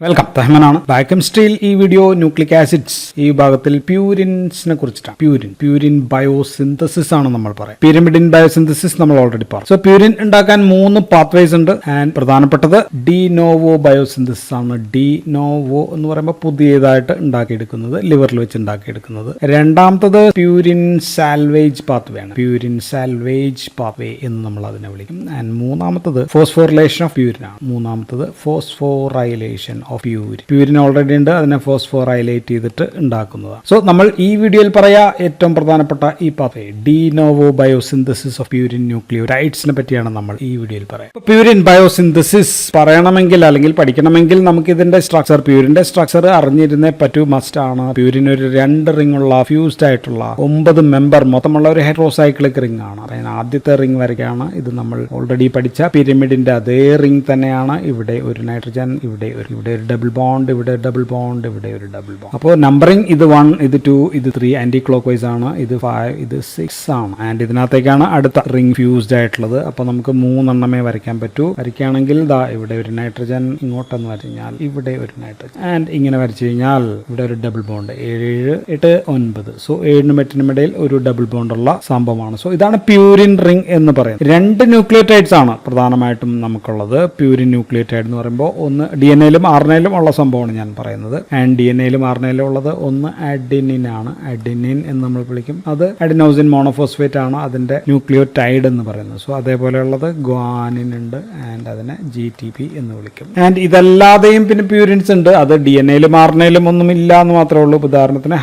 Welcome, തഹ്മനാണ്. ബയോകെമിസ്ട്രിയിൽ ഈ video nucleic acids ഈ വിഭാഗത്തിൽ പ്യൂരിൻസിനെ കുറിച്ചിട്ടാണ്. പ്യൂരിൻ ബയോസിന്തസിസ് ആണ് നമ്മൾ പറയുന്നത്. പിരമിഡിൻ ബയോസിന്തസിസ് നമ്മൾ ഓൾറെഡി പറഞ്ഞു. സോ പ്യൂരിൻ ഉണ്ടാക്കാൻ 3 പാത്വേസ് ഉണ്ട്. ആൻഡ് പ്രധാനപ്പെട്ടത് ഡി നോവോ ബയോസിന്തസിസ് ആണ്. ഡി നോവോ എന്ന് പറയുമ്പോൾ പുതിയതായിട്ട് ഉണ്ടാക്കിയെടുക്കുന്നത്, ലിവറിൽ വെച്ച് ഉണ്ടാക്കിയെടുക്കുന്നത്. രണ്ടാമത്തത് പ്യൂരിൻ സാൽവേജ് പാത്വേ ആണ്. പ്യൂരിൻ സാൽവേജ് പാത്വേ എന്ന് നമ്മൾ അതിനെ വിളിക്കും. ആൻഡ് മൂന്നാമത്തത് ഫോസ്ഫോറിലേഷൻ ഓഫ് പ്യൂരിൻ ആണ്. മൂന്നാമത്തത് ഫോസ്ഫോറൈലേഷൻ ഓഫ് പ്യൂരിൻ. പ്യൂരിൻ ഓൾറെഡി ഉണ്ട്, അതിനെ ഫോസ്ഫോറൈലേറ്റ് ചെയ്തിട്ട് ഉണ്ടാക്കുന്നതാണ്. സോ നമ്മൾ ഈ വീഡിയോയിൽ പറയാ ഏറ്റവും പ്രധാനപ്പെട്ട ഈ pathway de novo biosynthesis of purine ന്യൂക്ലിയോടൈഡ്സിനെ പറ്റിയാണ് നമ്മൾ ഈ വീഡിയോയിൽ പറയാം. പ്യൂരിൻ ബയോസിന്തസിസ് പറയണമെങ്കിൽ അല്ലെങ്കിൽ പഠിക്കണമെങ്കിൽ നമുക്ക് ഇതിന്റെ സ്ട്രക്ചർ, പ്യൂരിന്റെ സ്ട്രക്ചർ അറിഞ്ഞിരുന്നേ പറ്റൂ, മസ്റ്റ് ആണ്. പ്യൂരിൻ ഒരു 2 റിംഗ് ഉള്ള ഫ്യൂസ്ഡ് ആയിട്ടുള്ള 9 മെമ്പർ മൊത്തമുള്ള ഒരു ഹെറ്ററോസൈക്ലിക് റിംഗ് ആണ്. അതായത് ആദ്യത്തെ റിംഗ് വരെയാണ്. ഇത് നമ്മൾ ഓൾറെഡി പഠിച്ച പിരമിഡിന്റെ അതേ റിംഗ് തന്നെയാണ്. ഇവിടെ ഒരു നൈട്രജൻ, ഇവിടെ ഒരു ഡബിൾ ബോണ്ട്, ഇവിടെ ഡബിൾ ബോണ്ട്, ഇവിടെ ഒരു ഡബിൾ ബോണ്ട്. അപ്പോൾ നമ്പറിംഗ് ഇത് 1, ഇത് 2, ഇത് 3 ആന്റി ക്ലോക്ക് വൈസ് ആണ്. ഇത് 5, ഇത് 6 ആണ്. ആൻഡ് ഇതിനകത്തേക്കാണ് അടുത്ത റിംഗ് ഫ്യൂസ്ഡ് ആയിട്ടുള്ളത്. അപ്പോൾ നമുക്ക് 3 എണ്ണമേ വരയ്ക്കാൻ പറ്റൂ. വരയ്ക്കുകയാണെങ്കിൽ ദാ ഇവിടെ ഒരു നൈട്രജൻ, ഇങ്ങോട്ടെന്ന് വരച്ചു കഴിഞ്ഞാൽ ഇവിടെ ഒരു നൈട്രജൻ, ആൻഡ് ഇങ്ങനെ വരച്ചു കഴിഞ്ഞാൽ ഇവിടെ ഒരു ഡബിൾ ബോണ്ട്. 7, 8, 9. സോ 7നും 8നും ഇടയിൽ ഒരു ഡബിൾ ബോണ്ട് ഉള്ള സംഭവമാണ്. സോ ഇതാണ് പ്യൂരിൻ റിംഗ് എന്ന് പറയുന്നത്. 2 ന്യൂക്ലിയോടൈഡ്സ് ആണ് പ്രധാനമായിട്ടും നമുക്കുള്ളത്. പ്യൂരിൻ ന്യൂക്ലിയോടൈഡ് എന്ന് പറയുമ്പോൾ ഒന്ന് DNA-ലും RNA-ലും ഉള്ള സംഭവമാണ് ഞാൻ പറയുന്നത്. ആൻഡ് DNA-ലും RNA-ലും ഉള്ളത് ഒന്ന് അഡിനിൻ ആണ്. അഡിനിൻ എന്ന് നമ്മൾ വിളിക്കും. അത് അഡിനോസിൻ മോണോഫോസ്ഫേറ്റ് ആണ് അതിന്റെ ന്യൂക്ലിയോടൈഡ് എന്ന് പറയുന്നത്. സോ അതേപോലെയുള്ളത് ഗ്വാനിൻ ഉണ്ട്, ആൻഡ് അതിനെ GTP എന്ന് വിളിക്കും. ആൻഡ് ഇതല്ലാതെയും പിന്നെ പ്യൂരിൻസ് ഉണ്ട്. അത് DNA-ലും RNA-ലും ഒന്നും ഇല്ല എന്ന് മാത്രമേ ഉള്ളൂ. ഉദാഹരണത്തിന്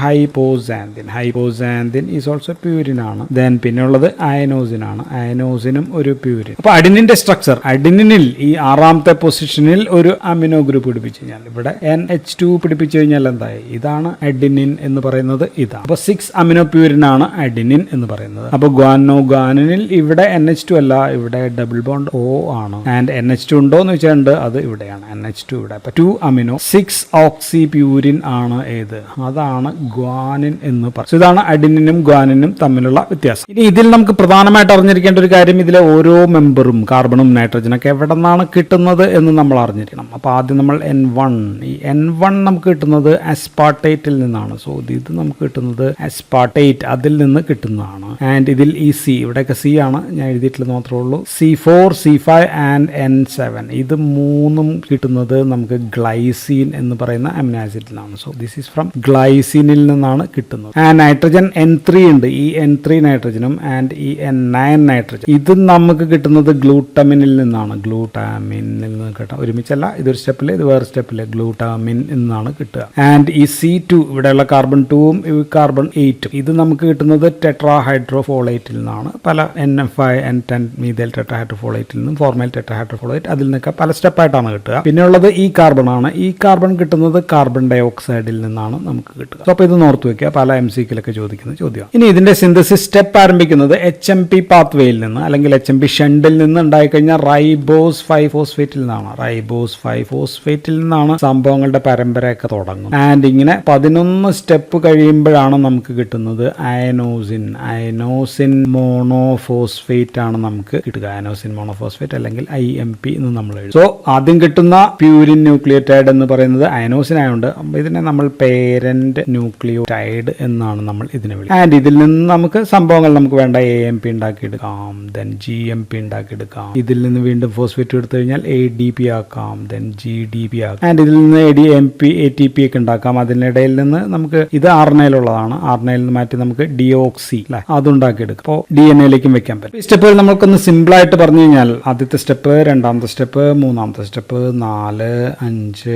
ഹൈപ്പോസാന്തിൻ ഈസ് ഓൾസോ പ്യൂരിൻ ആണ്. ദെൻ പിന്നെ ഉള്ളത് അയനോസിൻ ആണ്. അയനോസിനും ഒരു പ്യൂരിൻ. അപ്പൊ അഡിനിന്റെ സ്ട്രക്ചർ, അഡിനിനിൽ ഈ 6ാമത്തെ പൊസിഷനിൽ ഒരു അമിനോ ഗ്രൂപ്പ് പിടിപ്പിച്ചു കഴിഞ്ഞാൽ ഇവിടെ NH2 പിടിപ്പിച്ചു കഴിഞ്ഞാൽ എന്തായി? ഇതാണ് അഡിനിൻ എന്ന് പറയുന്നത്. ഇതാണ്. അപ്പൊ 6 അമിനോ പ്യൂരിൻ ആണ് അഡിനിൻ എന്ന് പറയുന്നത്. അപ്പൊ ഗ്വാനിനിൽ ഇവിടെ NH2 അല്ല, ഇവിടെ ഡബിൾ ബോണ്ട് O ആണ്. ആൻഡ് NH2 ഉണ്ടോ എന്ന് വെച്ചാൽ ഉണ്ട്, അത് ഇവിടെയാണ്. NH2 ഇവിടെ. അപ്പൊ 2 അമിനോ 6 ഓക്സി പ്യൂരിൻ ആണ് ഏത്? അതാണ് ഗ്വാനിൻ എന്ന് പറയുന്നത്. ഇതാണ് അഡിനിനും ഗ്വാനിനും തമ്മിലുള്ള വ്യത്യാസം. ഇനി ഇതിൽ നമുക്ക് പ്രധാനമായിട്ട് അറിഞ്ഞിരിക്കേണ്ട ഒരു കാര്യം, ഇതിലെ ഓരോ മെമ്പറും കാർബണും നൈട്രജനൊക്കെ എവിടെ നിന്നാണ് കിട്ടുന്നത് എന്ന് നമ്മൾ അറിഞ്ഞിരിക്കണം. അപ്പൊ ആദ്യം നമ്മൾ N1, ഈ N1 നമുക്ക് കിട്ടുന്നത് അസ്പാർട്ടേറ്റിൽ നിന്നാണ്. സോ ഇത് നമുക്ക് കിട്ടുന്നത് അസ്പാർട്ടേറ്റ്, അതിൽ നിന്ന് കിട്ടുന്നതാണ്. ആൻഡ് ഇതിൽ ഈ C, ഇവിടെയൊക്കെ C ആണ്, ഞാൻ എഴുതിയിട്ടില്ലെന്ന് മാത്രമേ ഉള്ളൂ. C4, C5 ആൻഡ് N7 ഇത് 3ഉം കിട്ടുന്നത് നമുക്ക് ഗ്ലൈസീൻ എന്ന് പറയുന്ന അമിനോ ആസിഡിൽ നിന്നാണ്. സോ ദിസ് ഈസ് ഫ്രം ഗ്ലൈസീനിൽ നിന്നാണ് കിട്ടുന്നത്. ആൻഡ് നൈട്രജൻ N3 ഉണ്ട്. ഈ N3 നൈട്രജനും ആൻഡ് ഈ N9 നൈട്രജൻ ഇത് നമുക്ക് കിട്ടുന്നത് ഗ്ലൂട്ടമിനിൽ നിന്നാണ്. ഗ്ലൂട്ടാമിനിൽ നിന്ന് കിട്ടാം. ഒരുമിച്ചല്ല, ഇതൊരു സ്റ്റെപ്പിൽ, ഇത് വേറെ സ്റ്റെപ്പിൽ ഗ്ലൂട്ടാമിൻ എന്നാണ് കിട്ടുക. ആൻഡ് ഈ C2, ഇവിടെയുള്ള കാർബൺ 2ഉം കാർബൺ 8ഉം ഇത് നമുക്ക് കിട്ടുന്നത് ടെട്രാഹൈഡ്രോഫോളേറ്റിൽ നിന്നാണ്. പല NF5, N10 മീഥൈൽ ടെട്രാഹൈഡ്രോഫോളേറ്റിൽ നിന്നും ഫോർമൈൽ ടെട്രാഹൈഡ്രോഫോളേറ്റ്, അതിൽ നിന്നൊക്കെ പല സ്റ്റെപ്പായിട്ടാണ് കിട്ടുക. പിന്നെ ഉള്ളത് ഈ കാർബൺ ആണ്. ഈ കാർബൺ കിട്ടുന്നത് കാർബൺ ഡൈ ഓക്സൈഡിൽ നിന്നാണ് നമുക്ക് കിട്ടുക. അപ്പോൾ ഇത് ഓർത്ത് വെക്കുക, പല MCQലൊക്കെ ചോദിക്കുന്ന ചോദ്യമാണ്. ഇനി ഇതിന്റെ സിന്തസിസ് സ്റ്റെപ്പ് ആരംഭിക്കുന്നത് HMP പാത്വേയിൽ നിന്ന് അല്ലെങ്കിൽ HMP ഷണ്ടിൽ നിന്ന് ഉണ്ടായിക്കഴിഞ്ഞാൽ റൈബോസ് 5 ഫോസ്ഫേറ്റിൽ നിന്നാണ്. റൈബോസ് 5 ഫോസ്ഫേറ്റിൽ നിന്നാണ് സംഭവങ്ങളുടെ പരമ്പരയൊക്കെ തുടങ്ങും. ആൻഡ് ഇങ്ങനെ 11 സ്റ്റെപ്പ് കഴിയുമ്പോഴാണ് നമുക്ക് കിട്ടുന്നത് അയനോസിൻ മോണോഫോസ്ഫേറ്റ് ആണ് നമുക്ക് കിട്ടുക. അയനോസിൻ മോണോഫോസ്ഫേറ്റ് അല്ലെങ്കിൽ IMP എന്ന് നമ്മൾ എഴുതും. സോ ആദ്യം കിട്ടുന്ന പ്യൂരിൻ ന്യൂക്ലിയോടൈഡ് എന്ന് പറയുന്നത് അയനോസിൻ ആയതുകൊണ്ട് ഇതിനെ നമ്മൾ പേരന്റ് ന്യൂക്ലിയോടൈഡ് എന്നാണ് നമ്മൾ ഇതിനെ വിളിക്കുന്നത്. ആൻഡ് ഇതിൽ നിന്ന് നമുക്ക് സംഭവങ്ങൾ നമുക്ക് വേണ്ട AMP ഉണ്ടാക്കിയെടുക്കാം, ദെൻ GMP ഉണ്ടാക്കിയെടുക്കാം. ഇതിൽ നിന്ന് വീണ്ടും ഫോസ്ഫേറ്റ് എടുത്തു കഴിഞ്ഞാൽ ADP ആക്കാം, ദെൻ GDP ആക്കാം. ആൻഡ് ഇതിൽ നിന്ന് ADMP ATP ഒക്കെ ഉണ്ടാക്കാം. അതിനിടയിൽ നിന്ന് നമുക്ക് ഇത് RNA-യിലുള്ളതാണ്. RNA-യിൽ നിന്ന് മാറ്റി നമുക്ക് DOXY അതുണ്ടാക്കിയെടുക്കാം. അപ്പോൾ DNA-യിലേക്കും വെക്കാൻ പറ്റും. ഈ സ്റ്റെപ്പുകൾ നമുക്കൊന്ന് സിമ്പിൾ ആയിട്ട് പറഞ്ഞു കഴിഞ്ഞാൽ ആദ്യത്തെ സ്റ്റെപ്പ്, രണ്ടാമത്തെ സ്റ്റെപ്പ്, മൂന്നാമത്തെ സ്റ്റെപ്പ്, 4, 5,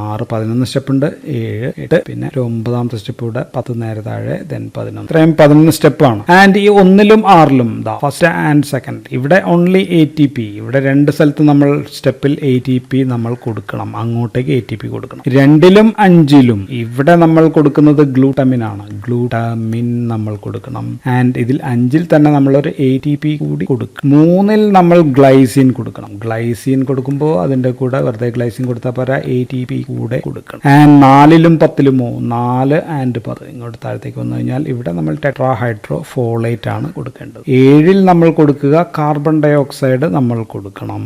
6, 11 സ്റ്റെപ്പ് ഉണ്ട്, 7, 8, പിന്നെ 9ാമത്തെ സ്റ്റെപ്പ് ഇവിടെ 10 നേരെ താഴെ, ദെൻ 11. ഇത്രയും 11 സ്റ്റെപ്പാണ്. ആൻഡ് ഈ 1ലും 6ലും ഫസ്റ്റ് ആൻഡ് സെക്കൻഡ് ഇവിടെ ഓൺലി ATP. ഇവിടെ 2 സ്ഥലത്ത് നമ്മൾ സ്റ്റെപ്പിൽ ATP നമ്മൾ കൊടുക്കണം, അങ്ങോട്ടേക്ക് ATP കൊടുക്കണം. 2ലും 5ലും ഇവിടെ നമ്മൾ കൊടുക്കുന്നത് ഗ്ലൂട്ടമിൻ ആണ്. ഗ്ലൂട്ടാമിൻ നമ്മൾ കൊടുക്കണം. ആൻഡ് ഇതിൽ 5ൽ തന്നെ നമ്മളൊരു ATP കൂടി കൊടുക്കും. 3ൽ നമ്മൾ ഗ്ലൈസിൻ കൊടുക്കണം. ഗ്ലൈസിൻ കൊടുക്കുമ്പോൾ അതിന്റെ കൂടെ വെറുതെ ഗ്ലൈസിൻ കൊടുത്താൽ പോരാ, ATP കൂടെ കൊടുക്കണം. ആൻഡ് 4ലും 10ലുമോ 4 ആൻഡ് 10 ഇങ്ങോട്ട് താഴത്തേക്ക് വന്നു കഴിഞ്ഞാൽ ഇവിടെ നമ്മൾ ടെട്രാഹൈഡ്രോഫോളേറ്റ് ആണ് കൊടുക്കേണ്ടത്. 7ൽ നമ്മൾ കൊടുക്കുക കാർബൺ ഡൈ ഓക്സൈഡ് നമ്മൾ കൊടുക്കണം.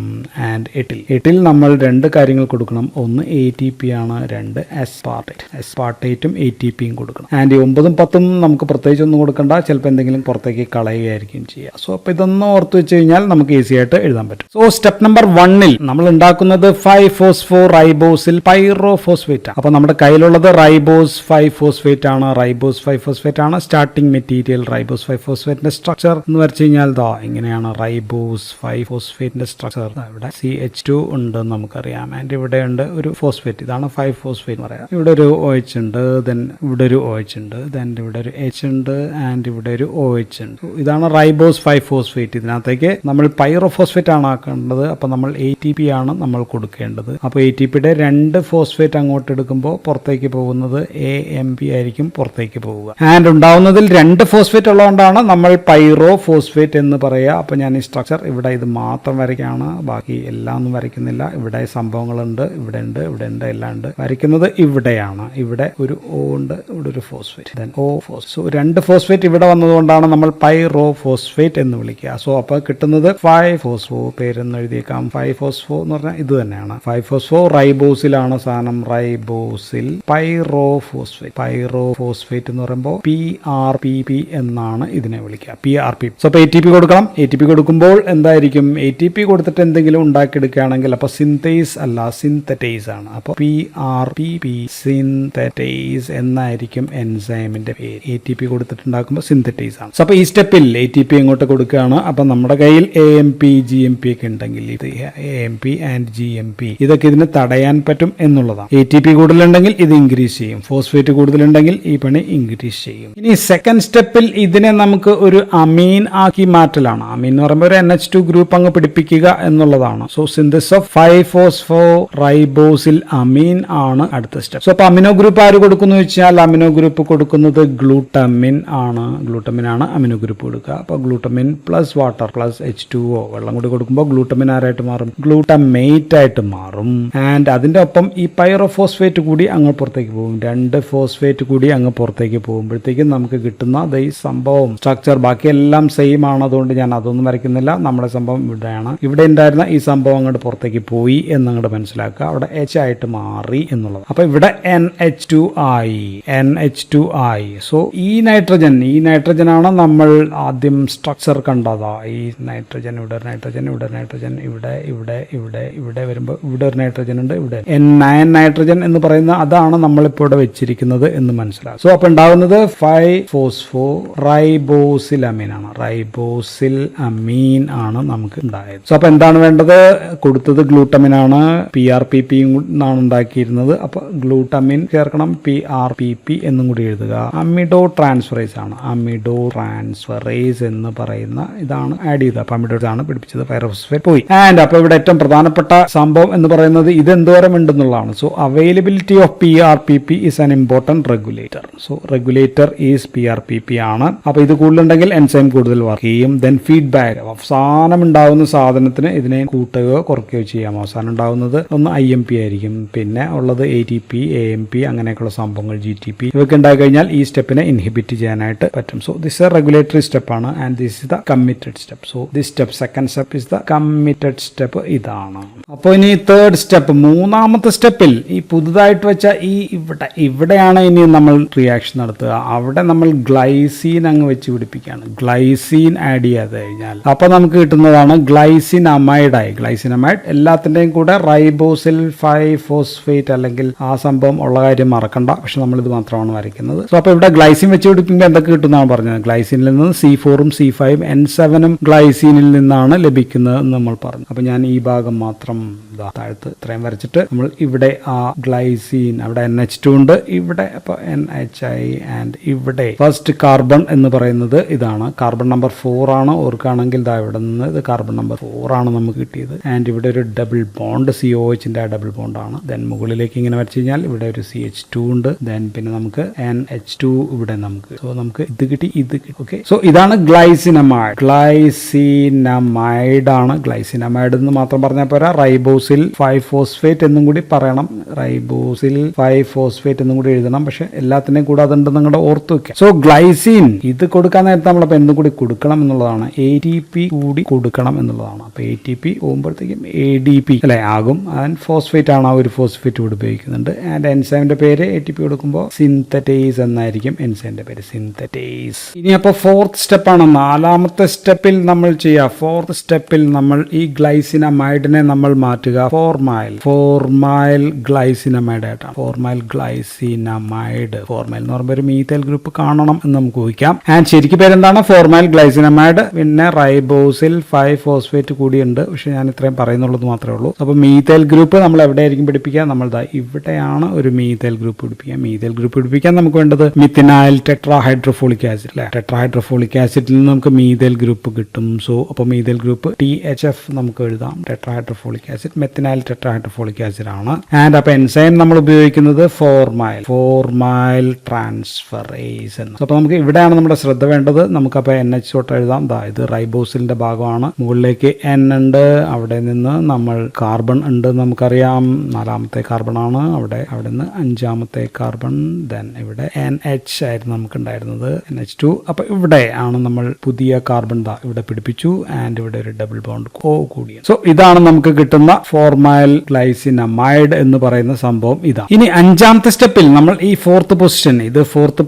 ആൻഡ് 8ൽ നമ്മൾ 2 കാര്യങ്ങൾ കൊടുക്കണം. ഒന്ന് ATP ആണ്, 2 aspartate ATPയും കൊടുക്കണം. ആൻഡ് 9 10 നമുക്ക് പ്രത്യേകിച്ച് ഒന്നും കൊടുക്കണ്ട, ചിലപ്പോൾ എന്തെങ്കിലും പുറത്തേക്ക് കളയുകയായിരിക്കും ചെയ്യുക. സോ അപ്പോൾ ഇതൊന്നും ഓർത്ത് വെച്ച് കഴിഞ്ഞാൽ നമുക്ക് ഈസി ആയിട്ട് എഴുതാൻ പറ്റും. സോ സ്റ്റെപ്പ് നമ്പർ 1 നമ്മൾ ഉണ്ടാക്കുന്നത് 5-phosphor റൈബോസിൽ പൈറോഫോസ്ഫേറ്റ്. അപ്പോൾ നമ്മുടെ കയ്യിലുള്ളത് റൈബോസ് 5-phosphate ആണ്. റൈബോസ് 5-phosphate ആണ് സ്റ്റാർട്ടിംഗ് മെറ്റീരിയൽ. റൈബോസ് 5-phosphateന്റെ സ്ട്രക്ചർ എന്ന് വെച്ച് കഴിഞ്ഞാൽ ഇങ്ങനെയാണ് റൈബോസ് 5-phosphateന്റെ സ്ട്രക്ചർ. ഇവിടെ CH2 ഉണ്ട് നമുക്കറിയാം, ആൻഡ് ഇവിടെ ഉണ്ട് ഒരു ഫോസ്ഫേറ്റ്, ഇതാണ് 5-phosphate പറയാം. ഇവിടെ ഒരു OH ഉണ്ട്, ദെൻ ഇവിടെ ഒരു OH ഉണ്ട്, ദെൻ ഇവിടെ ഒരു H ഉണ്ട്, ആൻഡ് ഇവിടെ ഒരു OH ഉണ്ട്. ഇതാണ് റൈബോസ് 5-phosphate. ഇതിനകത്തേക്ക് നമ്മൾ പൈറോഫോസ്ഫേറ്റ് ആണ് ആക്കേണ്ടത്. അപ്പോൾ നമ്മൾ ATP ആണ് നമ്മൾ കൊടുക്കേണ്ടത്. അപ്പോൾ ATPയുടെ 2 ഫോസ്ഫേറ്റ് അങ്ങോട്ട് എടുക്കുമ്പോൾ പുറത്തേക്ക് പോകുന്നത് AMP ആയിരിക്കും പുറത്തേക്ക് പോവുക. ആൻഡ് ഉണ്ടാവുന്നതിൽ 2 ഫോസ്ഫേറ്റ് ഉള്ളതുകൊണ്ടാണ് നമ്മൾ പൈറോഫോസ്ഫേറ്റ് എന്ന് പറയുക. അപ്പോൾ ഞാൻ ഈ സ്ട്രക്ചർ ഇവിടെ ഇത് മാത്രം വരയ്ക്കുകയാണ്, ബാക്കി എല്ലാം ഒന്നും വരയ്ക്കുന്നില്ല. ഇവിടെ സംഭവങ്ങളുണ്ട്, ഇവിടെ ഉണ്ട്, ഇവിടെ ഉണ്ട്, എല്ലാം ഉണ്ട്. വരയ്ക്കുന്നത് ഇവിടെയാണ്. ഇവിടെ ഒരു O ഉണ്ട്, ഇവിടെ ഒരു phosphate, then O phosphate. So 2 phosphate ഇവിടെ വന്നതുകൊണ്ടാണ് നമ്മൾ പൈറോഫോസ്ഫേറ്റ് എന്ന് വിളിക്കുക. സോ അപ്പോൾ കിട്ടുന്നത് 5-phosphor, പേരെന്ന് എഴുതിയേക്കാം. 5-phosphor എന്ന് പറഞ്ഞാൽ ഇത് തന്നെയാണ്. 5-phosphor റൈബോസിലാണ് സാധനം. റൈബോസിൽ പൈറോഫോസ്ഫേറ്റ് എന്ന് പറയുമ്പോൾ PRPP എന്നാണ് ഇതിനെ വിളിക്കുക. PRP. സോ അപ്പോൾ ATP കൊടുക്കണം. ATP കൊടുക്കുമ്പോൾ എന്തായിരിക്കും? ATP കൊടുത്തിട്ട് എന്തെങ്കിലും ഉണ്ടാക്കിയെടുക്കുകയാണെങ്കിൽ അപ്പോൾ സിന്തേസ് അല്ല, സിന്തറ്റൈസ് ആണ്. അപ്പോൾ PRPP സിന്തറ്റൈസ് എന്നായിരിക്കും എൻസൈമിന്റെ പേര്. ATP കൊടുത്തിട്ടുണ്ടാക്കുമ്പോൾ സിന്തറ്റൈസ് ആണ്. സോ അപ്പോൾ ഈ സ്റ്റെപ്പിൽ ATP ഇങ്ങോട്ട് കൊടുക്കുകയാണ്. അപ്പോൾ നമ്മുടെ കയ്യിൽ AMP GMP ഒക്കെ ഉണ്ടെങ്കിൽ ഇത് AMP ആൻഡ് GMP ഇതൊക്കെ ഇതിന് തടയാൻ പറ്റും എന്നുള്ളതാണ്. ATP കൂടുതലുണ്ടെങ്കിൽ ഇത് ഇൻക്രീസ് ചെയ്യും, ഫോസ്ഫേറ്റ് കൂടുതലുണ്ടെങ്കിൽ ഈ പണി ഇൻക്രീസ് ചെയ്യും. ഇനി സെക്കൻഡ് സ്റ്റെപ്പിൽ ഇതിനെ നമുക്ക് ഒരു അമീൻ ആക്കി മാറ്റലാണ്. അമീൻ എന്ന് പറയുമ്പോൾ ഒരു NH2 ഗ്രൂപ്പ് അങ്ങ് പിടിപ്പിക്കുക എന്നുള്ളതാണ്. സോ സിന്തസിസ് ഓഫ് 5-phosphor റൈബോസിൽ അമീൻ ആണ് അടുത്ത സ്റ്റെപ്പ്. സോ അപ്പോൾ അമിനോ ഗ്രൂപ്പ് ആര് കൊടുക്കുന്നു വെച്ചാൽ അമിനോ ഗ്രൂപ്പ് കൊടുക്കുന്നത് ഗ്ലൂട്ടമിൻ ആണ്. ഗ്ലൂട്ടമിൻ ആണ് അമിനോ ഗ്രൂപ്പ് കൊടുക്കുക. അപ്പോൾ glutamine plus water plus H2O വെള്ളം കൂടി കൊടുക്കുമ്പോൾ ഗ്ലൂട്ടമിൻ ആരായിട്ട് മാറും? ഗ്ലൂട്ടമേറ്റ് ആയിട്ട് മാറും. ആൻഡ് അതിന്റെ ഒപ്പം ഈ പൈറോഫോസ്ഫേറ്റ് കൂടി അങ്ങ് പുറത്തേക്ക് പോകും. 2 ഫോസ്ഫേറ്റ് കൂടി അങ്ങ് പുറത്തേക്ക് പോകുമ്പോഴത്തേക്കും നമുക്ക് കിട്ടുന്ന ഈ സംഭവം സ്ട്രക്ചർ ബാക്കിയെല്ലാം സെയിം ആണ്. അതുകൊണ്ട് ഞാൻ അതൊന്നും വരയ്ക്കുന്നില്ല. നമ്മുടെ സംഭവം ഇവിടെയാണ്. ഇവിടെ ഉണ്ടായിരുന്ന ഈ സംഭവം അങ്ങോട്ട് പുറത്തേക്ക് പോയി എന്നങ്ങോട്ട് മനസ്സിലാക്കുക. അവിടെ H ആയിട്ട് മാറി എന്നുള്ളത്. അപ്പൊ ഇവിടെ NH2 ആയി. സോ ഈ നൈട്രജൻ ആണ് നമ്മൾ ആദ്യം സ്ട്രക്ചർ കണ്ടതാ. ഈ നൈട്രജൻ ഇവിടെ ഒരു നൈട്രജൻ, ഇവിടെ ഒരു നൈട്രജൻ, ഇവിടെ വരുമ്പോൾ ഇവിടെ ഒരു നൈട്രജൻ ഉണ്ട്. ഇവിടെ N9 നൈട്രജൻ എന്ന് പറയുന്ന അതാണ് നമ്മളിപ്പോൾ ഇവിടെ വെച്ചിരിക്കുന്നത് എന്ന് മനസ്സിലാക്കും. സോ അപ്പൊ ഉണ്ടാകുന്നത് 5-phosphor റൈബോസിൽ അമീൻ ആണ് നമുക്ക് ഉണ്ടായത്. സോ അപ്പൊ എന്താണ് വേണ്ടത്? കൊടുത്തത് ഗ്ലൂട്ടമിൻ ആണ്, PRPP എന്നാണ് ഉണ്ടാക്കിയിരുന്നത്. അപ്പൊ ഗ്ലൂട്ടമിൻ ചേർക്കണം, PRPP എന്നും കൂടി എഴുതുക. അമിഡോ ട്രാൻസ്ഫറേസ് ആണ്. അമിഡോ ട്രാൻസ്ഫറേസ് എന്ന് പറയുന്ന ഇതാണ് ആഡ് ചെയ്തത്. അപ്പൊ അമിഡോസ് ആണ് പിടിപ്പിച്ചത്, പൈറോഫോസ്ഫേറ്റ് പോയി. ആൻഡ് അപ്പൊ ഇവിടെ ഏറ്റവും പ്രധാനപ്പെട്ട സംഭവം എന്ന് പറയുന്നത് ഇത് എന്തോരം ഉണ്ടെന്നുള്ളതാണ്. So availability of PRPP is an important regulator. So regulator is PRPP ആണ്. അപ്പൊ ഇത് കൂടുതലുണ്ടെങ്കിൽ എൻസൈം കൂടുതൽ വർക്ക് ചെയ്യും. ദെൻ ഫീഡ്ബാക്ക്, അവസാനം ഉണ്ടാവുന്ന സാധനത്തിന് ഇതിനെ കൂട്ടുകയോ കുറയ്ക്കുകയോ ചെയ്യാം. അവസാനം ഉണ്ടാവുന്നത് ഒന്ന് IMP ആയിരിക്കും, പിന്നെ ഉള്ളത് ATP, AMP അങ്ങനെയൊക്കെയുള്ള സംഭവങ്ങൾ, GTP ഇവയൊക്കെ ഉണ്ടായി കഴിഞ്ഞാൽ ഈ സ്റ്റെപ്പിനെ ഇൻഹിബിറ്റ് ചെയ്യാനായിട്ട് പറ്റും. So this a regulatory step ആണ് and this is the committed step. So this step second step is the committed step. ഇതാണ്. അപ്പോൾ ഇനി തേർഡ് സ്റ്റെപ്പ്, മൂന്നാമത്തെ സ്റ്റെപ്പിൽ ഈ പുതുതായിട്ട് വെച്ച ഈ ഇവിടെയാണ് ഇനി നമ്മൾ റിയാക്ഷൻ നടത്തുക. അവിടെ നമ്മൾ ഗ്ലൈസീൻ അങ്ങ് വെച്ച് പിടിപ്പിക്കുകയാണ്. ഗ്ലൈസീൻ ആഡ് ചെയ്യാതെ കഴിഞ്ഞാൽ അപ്പോൾ നമുക്ക് കിട്ടുന്നതാണ് ഗ്ലൈസിനമൈഡായി. ഗ്ലൈസിനമൈഡ് എല്ലാത്തിൻ്റെയും കൂടെ റൈബോസിൽ 5-phosphate അല്ലെങ്കിൽ ആ സംഭവം ഉള്ള കാര്യം മറക്കണ്ട. പക്ഷെ നമ്മളിത് മാത്രമാണ് വരയ്ക്കുന്നത്. സോ അപ്പോൾ ഇവിടെ ഗ്ലൈസിൻ വെച്ച് പിടിപ്പിക്കുമ്പോൾ എന്തൊക്കെ കിട്ടുന്നതാണ് പറഞ്ഞത്? ഗ്ലൈസിനിൽ നിന്ന് C4ഉം C5ഉം N7ഉം ഗ്ലൈസീനിൽ നിന്നാണ് ലഭിക്കുന്നത് എന്ന് നമ്മൾ പറഞ്ഞു. അപ്പോൾ ഞാൻ ഈ ഭാഗം മാത്രം താഴത്ത് ഇത്രയും വരച്ചിട്ട് നമ്മൾ ഇവിടെ ആ ഗ്ലൈസീൻ, അവിടെ NH2 ഉണ്ട്, ഇവിടെ അപ്പോൾ NHI ആൻഡ് ഇവിടെ ഫസ്റ്റ് കാർബൺ എന്ന് പറയുന്നത് ഇതാണ്. കാർബൺ നമ്പർ 4 ആണ്. ഓർക്കുകയാണെങ്കിൽ ഇവിടെ നിന്ന് ഇത് കാർബൺ നമ്പർ 4 ആണ് നമുക്ക് കിട്ടിയത്. ആൻഡ് ഇവിടെ ഒരു ഡബിൾ ബോണ്ട്, COHന്റെ ആ ഡബിൾ ബോണ്ട് ആണ്. ദെൻ മുകളിലേക്ക് ഇങ്ങനെ വരച്ചു കഴിഞ്ഞാൽ ഇവിടെ ഒരു CH2 ഉണ്ട്. ദെൻ പിന്നെ നമുക്ക് NH2 ഇവിടെ നമുക്ക് ഇത് കിട്ടി. ഓക്കെ. സോ ഇതാണ് ഗ്ലൈസിനമൈഡ് ആണ്. ഗ്ലൈസിനമൈഡ് എന്ന് മാത്രം പറഞ്ഞാൽ പോരാ, റൈബോസിൽ 5-phosphate എന്നും കൂടി പറയണം. റൈബോസിൽ 5-phosphate എന്നും കൂടി എഴുതണം. പക്ഷെ എല്ലാത്തിനെയും കൂടെ അതുണ്ടെന്ന് നിങ്ങളുടെ ഓർത്ത് വെക്കാം. സോ ഗ്ലൈസിൻ ഇത് കൊടുക്കാൻ നേരത്തെ നമ്മളപ്പോൾ എന്തും കൂടി കൊടുക്കണം എന്നുള്ളതാണ്. ATP കൂടി കൊടുക്കണം എന്നുള്ളതാണ്. അപ്പോൾ ATP പോകുമ്പോഴത്തേക്കും ADP അല്ലെ ആകും. ആൻഡ് ഫോസ്ഫേറ്റ് ആണ്, ആ ഒരു ഫോസ്ഫേറ്റ് കൂടി ഉപയോഗിക്കുന്നുണ്ട്. ആൻഡ് എൻസൈമിന്റെ പേര് ATP കൊടുക്കുമ്പോൾ സിന്തറ്റേസ് എന്നായിരിക്കും എൻസൈമിന്റെ പേര്, സിന്തറ്റേസ്. ഇനി അപ്പോൾ ഫോർത്ത് സ്റ്റെപ്പാണ്, നാലാമത്തെ സ്റ്റെപ്പിൽ നമ്മൾ ചെയ്യുക. ഫോർത്ത് സ്റ്റെപ്പിൽ നമ്മൾ ഈ ഗ്ലൈസിനമൈഡിനെ നമ്മൾ മാറ്റുക ഫോർമൈൽ ഗ്ലൈസിനമൈഡ് ആയിട്ടാണ്. ഫോർമൈൽ ഗ്ലൈസിനമൈഡ്, ഫോർമൈൽ എന്ന് പറയുമ്പോൾ ഒരു മീഥൈൽ ഗ്രൂപ്പ് കാണണം എന്ന് നമുക്ക് ഊഹിക്കാം. ആൻഡ് ശരിക്കും പേരെന്താണ്? ഫോർമൈൽ ഗ്ലൈസിനമൈഡ്. പിന്നെ റൈബോസിൽ 5-ഫോസ്ഫേറ്റ് കൂടിയുണ്ട്, പക്ഷെ ഞാൻ ഇത്രയും പറയുന്നുള്ളത് മാത്രമേ ഉള്ളൂ. അപ്പോൾ മീഥൈൽ ഗ്രൂപ്പ് നമ്മൾ എവിടെയായിരിക്കും പിടിപ്പിക്കുക? നമ്മൾ ഇവിടെയാണ് ഒരു മീഥൈൽ ഗ്രൂപ്പ് പിടിപ്പിക്കുക. മീഥൈൽ ഗ്രൂപ്പ് പിടിപ്പിക്കാൻ നമുക്ക് വേണ്ടത് മിഥിനൈൽ ടെട്രാഹൈഡ്രോഫോളിക് ആസിഡ് അല്ലെ. ടെട്രാഹൈഡ്രോഫോളിക് ആസിഡിൽ നിന്ന് നമുക്ക് മീഥൈൽ ഗ്രൂപ്പ് കിട്ടും. സോ അപ്പോൾ മീഥൈൽ ഗ്രൂപ്പ് THF നമുക്ക് എഴുതാം, ടെട്രാഹൈഡ്രോഫോളിക് ആസിഡ്. മെത്തിനൈൽ ടെട്രാഹൈഡ്രോഫോളിക് ആസിഡ് ആണ്. ആൻഡ് അപ്പോൾ എൻസൈം നമ്മൾ ഉപയോഗിക്കുന്നത് ഫോർമൈൽ ട്രാൻസ്ഫറേസ് എന്ന്. അപ്പോൾ നമുക്ക് ഇവിടെയാണ് നമ്മുടെ ശ്രദ്ധ വേണ്ടത്. നമുക്ക് അപ്പോൾ NH തൊട്ട് എഴുതാം. ഇത് റൈബോസിലിന്റെ ഭാഗമാണ്. മുകളിലേക്ക് N ഉണ്ട്, അവിടെ നിന്ന് നമ്മൾ കാർബൺ ഉണ്ട് നമുക്കറിയാം, 4ാമത്തെ കാർബൺ ആണ്. അവിടെ നിന്ന് 5ാമത്തെ കാർബൺ. ദെൻ ഇവിടെ NH ആയിരുന്നു നമുക്ക് ഉണ്ടായിരുന്നത്, NH2. അപ്പൊ ഇവിടെ ആണ് നമ്മൾ പുതിയ കാർബൺ ഇവിടെ പിടിപ്പിച്ചു. ആൻഡ് ഇവിടെ ഒരു ഡബിൾ ബോണ്ട് കൂടി. സോ ഇതാണ് നമുക്ക് കിട്ടുന്ന ഫോർമൈൽ ഗ്ലൈസിനമൈഡ് എന്ന് പറയുന്ന സംഭവം. ഇതാണ്. ഇനി 5ാമത്തെ സ്റ്റെപ്പിൽ നമ്മൾ ഈ ഫോർത്ത്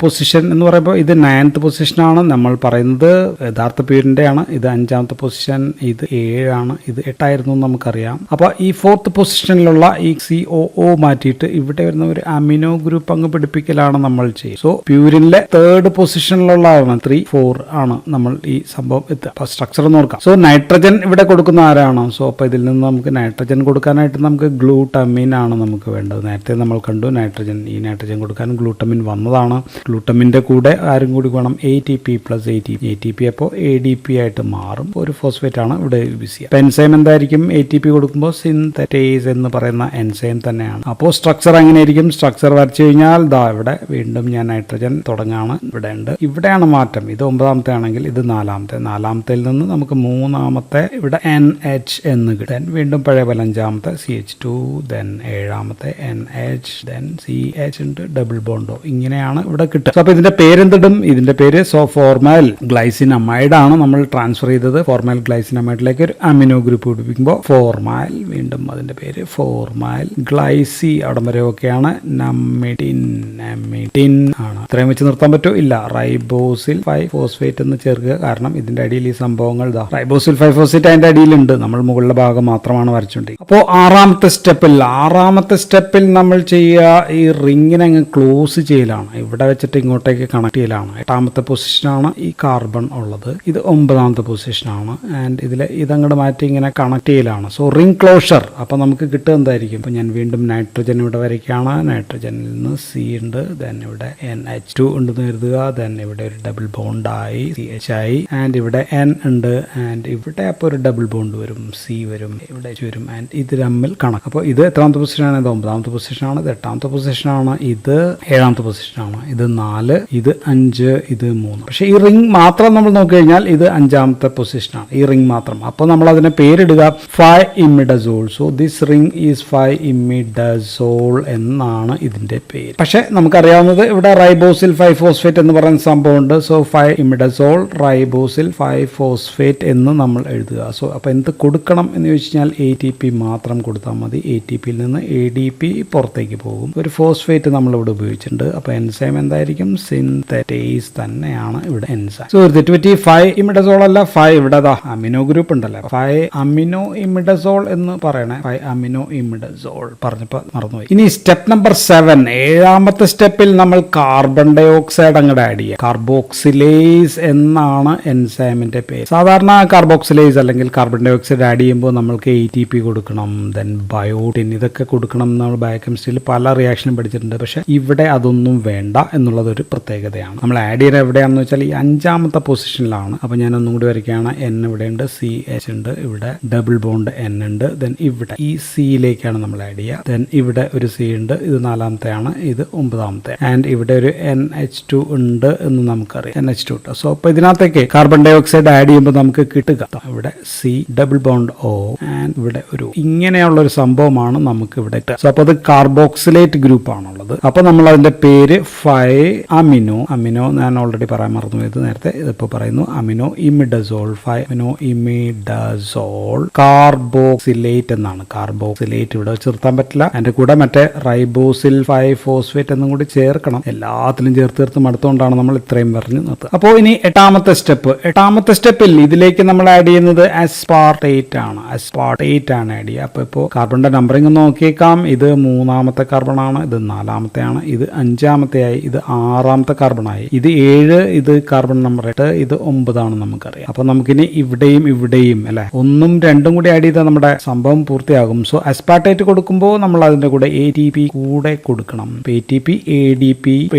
പൊസിഷൻ എന്ന് പറയുമ്പോൾ ഇത് 9th പൊസിഷൻ ആണ്. നമ്മൾ പറയുന്നത് യഥാർത്ഥ പ്യൂരിന്റെ ആണ്. ഇത് 5ാമത്തെ പൊസിഷൻ, ഇത് 7 ആണ്, ഇത് 8 ആയിരുന്നു നമുക്കറിയാം. അപ്പൊ ഈ ഫോർത്ത് പൊസിഷനിലുള്ള ഈ COO മാറ്റിയിട്ട് ഇവിടെ വരുന്ന ഒരു അമിനോ ഗ്രൂപ്പ് അങ്ങ് പിടിപ്പിക്കലാണ് നമ്മൾ ചെയ്യുക. സോ പ്യൂരിനിലെ 3rd പൊസിഷനിലുള്ളതാണ്, 3-4 ആണ് നമ്മൾ ഈ സംഭവം എത്തുക. അപ്പൊ സ്ട്രക്ചർ നോക്കാം. സോ നൈട്രജൻ ഇവിടെ കൊടുക്കുന്ന ആരാണ്? സോ അപ്പൊ ഇതിൽ നിന്ന് നമുക്ക് നൈട്രജൻ കൊടുക്കാനായിട്ട് നമുക്ക് ഗ്ലൂട്ടമിൻ ആണ് നമുക്ക് വേണ്ടത്. നേരത്തെ നമ്മൾ കണ്ടു നൈട്രജൻ, ഈ നൈട്രജൻ കൊടുക്കാൻ ഗ്ലൂട്ടമിൻ വന്നതാണ്. ഗ്ലൂട്ടമിന്റെ കൂടെ ആരും കൂടി വേണം, ATP + ATP അപ്പോൾ ADP ആയിട്ട് മാറും. ഒരു ഫോസ്ഫേറ്റ് ആണ് ഇവിടെ യൂസ് ചെയ്യുക. എൻസൈം എന്തായിരിക്കും? ATP കൊടുക്കുമ്പോൾ സിന്തറ്റേസ് എന്ന് പറയുന്ന എൻസൈം തന്നെയാണ്. അപ്പോൾ സ്ട്രക്ചർ എങ്ങനെയായിരിക്കും? സ്ട്രക്ചർ വരച്ചു കഴിഞ്ഞാൽ ഇവിടെ വീണ്ടും ഞാൻ നൈട്രജൻ തുടങ്ങാണ്, ഇവിടെ ഉണ്ട്. ഇവിടെയാണ് മാറ്റം. ഇത് 9ാമത്തെ ആണെങ്കിൽ ഇത് 4ാമത്തിൽ നിന്ന് നമുക്ക് 3ാമത്തെ ഇവിടെ NH എന്ന് കിട്ടും. വീണ്ടും പഴയ പോലെ 5ാമത്തെ CH2, ദെൻ 7ാമത്തെ NH, ദെൻ CH ഉണ്ട്, ഡബിൾ ബോണ്ടോ. ഇങ്ങനെയാണ് ഇവിടെ കിട്ടുക. അപ്പൊ ഇതിന്റെ പേരെന്തിടും? ഇതിന്റെ പേര് ഫോർമൈൽ ഗ്ലൈസിനമൈഡ് ആണ് നമ്മൾ ട്രാൻസ്ഫർ ചെയ്തത്. ഫോർമൈൽ ഗ്ലൈസിനമൈഡിലേക്ക് ഒരു അമിനോ ഗ്രൂപ്പ് പിടിപ്പിക്കുമ്പോൾ ഫോർമൈൽ, വീണ്ടും അതിന്റെ പേര് ഫോർമൈൽ ഗ്ലൈസി. അവിടം വരെ ഒക്കെയാണ്. നമിഡിൻ ആണ്. ഇത്രയും വെച്ച് നിർത്താൻ പറ്റുമോ? ഇല്ല. റൈബോസിൽ 5-ഫോസ്ഫേറ്റ് എന്ന് ചേർക്കുക. കാരണം ഇതിന്റെ അടിയിൽ ഈ സംഭവങ്ങൾ റൈബോസിൽ 5-ഫോസ്ഫേറ്റ് അതിന്റെ അടിയിലുണ്ട്. നമ്മൾ മുകളിലെ ഭാഗം മാത്രമാണ് വരച്ചുകൊണ്ടിരിക്കുന്നത്. അപ്പോൾ 6ാമത്തെ സ്റ്റെപ്പിൽ നമ്മൾ ചെയ്യുക ഈ റിങ്ങിനെ അങ്ങ് ക്ലോസ് ചെയ്യലാണ്. ഇവിടെ വെച്ചിട്ട് ഇങ്ങോട്ടേക്ക് കണക്ട് ചെയ്യലാണ്. 8ാമത്തെ പൊസിഷനാണ് ഈ കാർബൺ ഉള്ളത്. ഇത് 9ാമത്തെ പൊസിഷനാണ്. ആൻഡ് ഇതങ്ങോട്ട് മാറ്റി ഇങ്ങനെ കണക്ട് ചെയ്യലാണ്. So ring closure. അപ്പൊ നമുക്ക് കിട്ടുക എന്തായിരിക്കും? ഇപ്പൊ ഞാൻ വീണ്ടും നൈട്രജൻ ഇവിടെ വരയ്ക്കുകയാണ്. നൈട്രജനിൽ നിന്ന് C ഉണ്ട്, ദെൻ ഇവിടെ NH2 ഉണ്ടെന്ന് കരുതുക. ദെൻ ഇവിടെ ഒരു ഡബിൾ ബോണ്ടായി CH ആയി. ആൻഡ് ഇവിടെ N ഉണ്ട്. ആൻഡ് ഇവിടെ അപ്പോൾ ഒരു ഡബിൾ ബോണ്ട് വരും, C വരും, ഇവിടെ വരും. ആൻഡ് ഇത് തമ്മിൽ കണക്ക്. അപ്പോൾ ഇത് എത്രാമത്തെ പൊസിഷനാണ്? ഇത് 9ാമത്തെ പൊസിഷനാണ്. ഇത് 8ാമത്തെ പൊസിഷനാണ്. ഇത് 7ാമത്തെ പൊസിഷനാണ്. ഇത് 4, ഇത് 5, ഇത് 3. പക്ഷെ ഈ റിംഗ് മാത്രം നമ്മൾ നോക്കി കഴിഞ്ഞാൽ ഇത് 5ാമത്തെ പൊസിഷനാണ്, ഈ റിംഗ് മാത്രം. അപ്പോൾ നമ്മൾ അതിനെ പേരിടുക 5-imidazole. So this ring is 5-imidazole എന്നാണ് ഇതിന്റെ പേര്. പക്ഷെ നമുക്കറിയാവുന്നത് ഇവിടെ റൈബോസിൽ 5-ഫോസ്ഫേറ്റ് എന്ന് പറയുന്ന സംഭവമുണ്ട്. സോ 5-imidazole റൈബോസിൽ 5-ഫോസ്ഫേറ്റ് എന്ന് നമ്മൾ എഴുതുക. സോ അപ്പോൾ എന്ത് കൊടുക്കണം എന്ന് ചോദിച്ചു കഴിഞ്ഞാൽ ATP മാത്രം കൊടുത്താൽ മതി. ATPയിൽ നിന്ന് ADP പുറത്തേക്ക് പോകും. ഒരു ഫോസ്ഫേറ്റ് നമ്മളിവിടെ ഉപയോഗിച്ചിട്ടുണ്ട്. അപ്പോൾ എൻസൈം എന്തായിരിക്കും? സിന്തറ്റേസ് തന്നെയാണ് ഇവിടെ എൻസൈം. സോ ഒരു തെറ്റുപറ്റി, 5-imidazole അല്ല, 5 ഇവിടെ അമിനോ ഗ്രൂപ്പ് ഉണ്ടല്ലോ, 5-amino-imidazole എന്ന് പറയണേ. 5-amino-imidazole പറഞ്ഞപ്പോൾ മറന്നുപോയി. ഇനി സ്റ്റെപ്പ് നമ്പർ 7, 7ാമത്തെ സ്റ്റെപ്പിൽ നമ്മൾ കാർബൺ ഡൈ ഓക്സൈഡ് അങ്ങോട്ട് ആഡ് ചെയ്യുക. കാർബോക്സിലേസ് എന്നാണ് എൻസൈമിന്റെ പേര്. സാധാരണ കാർബോക്സിലേസ് അല്ലെങ്കിൽ കാർബൺ ഡൈ ഓക്സൈഡ് ആഡ് ചെയ്യുമ്പോൾ നമ്മൾക്ക് ATP കൊടുക്കണം, ദെൻ ബയോട്ടിൻ, ഇതൊക്കെ കൊടുക്കണം. നമ്മൾ ബയോകെമിസ്ട്രിയിൽ പല റിയാക്ഷനും പഠിച്ചിട്ടുണ്ട്. പക്ഷെ ഇവിടെ അതൊന്നും വേണ്ട എന്നുള്ളത് ഒരു പ്രത്യേകതയാണ്. നമ്മൾ ആഡ് ചെയ്യുന്നത് എവിടെയാണെന്ന് വെച്ചാൽ ഈ 5ാമത്തെ പൊസിഷനിലാണ്. അപ്പൊ ഞാൻ ഒന്നും കൂടി വരയ്ക്കുകയാണ്. N ഇവിടെ ഉണ്ട്, CH ഉണ്ട്, ഇവിടെ ഡബിൾ ബോണ്ട് N ഉണ്ട്. ദെൻ ഇവിടെ ഈ C-യിലേക്കാണ് നമ്മൾ ആഡ് ചെയ്യുക. ദെൻ ഇവിടെ ഒരു C ഉണ്ട്, ഇത് 4ാമത്തെ ആണ്, ഇത് 9ാമത്തെ. ആൻഡ് ഇവിടെ ഒരു NH2 ഉണ്ട് എന്ന് നമുക്കറിയാം, NH2. സോ അപ്പൊ ഇതിനകത്തേക്ക് കാർബൺ ഡൈ ഓക്സൈഡ് ആഡ് ചെയ്യുമ്പോൾ നമുക്ക് കിട്ടുക ഇവിടെ C double bond O and ഇവിടെ ഒരു ഇങ്ങനെയുള്ള ഒരു സംഭവമാണ് നമുക്ക് ഇവിടെ. സോ അപ്പൊ അത് കാർബോക്സിലേറ്റ് ഗ്രൂപ്പ് ആണുള്ളത്. അപ്പൊ നമ്മൾ അതിന്റെ പേര് 5-amino ഞാൻ ഓൾറെഡി പറയാൻ മറന്നു ഇത് നേരത്തെ, ഇതിപ്പോ പറയുന്നു amino-imidazole. 5-amino-imidazole കാർബോക്സിലേറ്റ് എന്നാണ്. കാർബോക്സിലേറ്റ് ഇവിടെ ചേർത്താൻ പറ്റില്ല. അതിന്റെ കൂടെ മറ്റേ റൈബോസിൽ 5-ഫോസ്ഫേറ്റ് എന്നും കൂടി ചേർക്കണം. എല്ലാത്തിലും ചേർത്ത് മടുത്തുകൊണ്ടാണ് നമ്മൾ ഇത്രയും പറഞ്ഞ് നിർത്തുക. അപ്പോൾ ഇനി എട്ടാമത്തെ സ്റ്റെപ്പിൽ ഇതിലേക്ക് നമ്മൾ ആഡ് ചെയ്യുന്നത് അസ്പാർട്ടേറ്റ് ആണ് ആഡ് ചെയ്യുക. അപ്പൊ ഇപ്പോൾ കാർബണിന്റെ നമ്പറിംഗ് നോക്കിയേക്കാം. ഇത് 3ാമത്തെ കാർബൺ ആണ്, ഇത് 4ാമത്തെ ആണ്, ഇത് 5ാമത്തെയായി, ഇത് 6ാമത്തെ കാർബൺ ആയി, ഇത് 7, ഇത് കാർബൺ നമ്പർ 8, ഇത് 9 ആണ് നമുക്കറിയാം. അപ്പൊ നമുക്കിനി ഇവിടെയും അല്ലെ 1ഉം 2ഉം കൂടി ആഡ് ചെയ്താൽ നമ്മുടെ സംഭവം പൂർത്തിയാകും. സോ അസ്പാർട്ടേറ്റ് കൊടുക്കുമ്പോൾ നമ്മൾ അതിന്റെ കൂടെ ATP കൂടെ കൊടുക്കണം. ATP